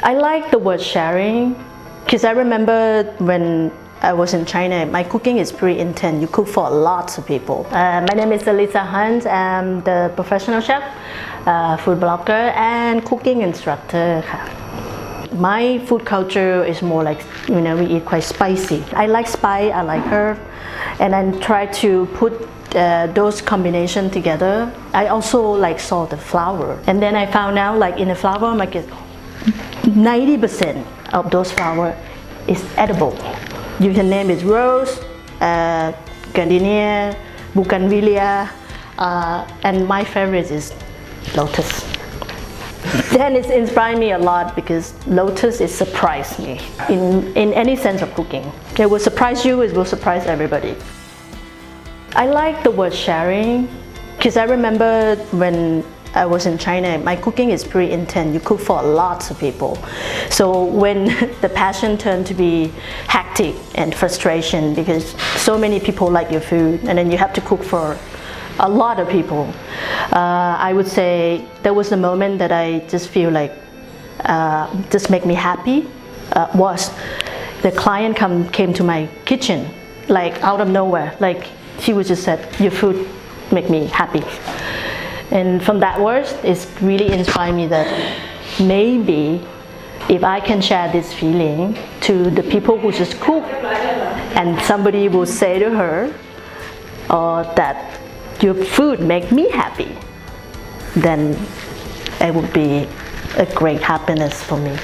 I like the word sharing because I remember when I was in China, my cooking is pretty intense. You cook for lots of people. My name is Alyssa Han. I'm the professional chef, food blogger, and cooking instructor. My food culture is more like, we eat quite spicy. I like spice, I like herb, and I try to put those combinations together. I also like salt and flour. And then I found out like in the flour market, 90% of those flour is edible. You can name it rose, gardenia, bougainvillea, and my favorite is lotus. Then it's inspired me a lot because lotus is surprised me in any sense of cooking. It will surprise you, it will surprise everybody. I like the word sharing because I remember when I was in China, my cooking is pretty intense. You cook for lots of people. So when the passion turned to be hectic and frustration because so many people like your food and then you have to cook for a lot of people, I would say there was a moment that I just feel like just make me happy was the client came to my kitchen like out of nowhere. Like she was just said, your food make me happy. And from that words, it's really inspired me that maybe if I can share this feeling to the people who just cook and somebody will say to her that your food make me happy, then it would be a great happiness for me.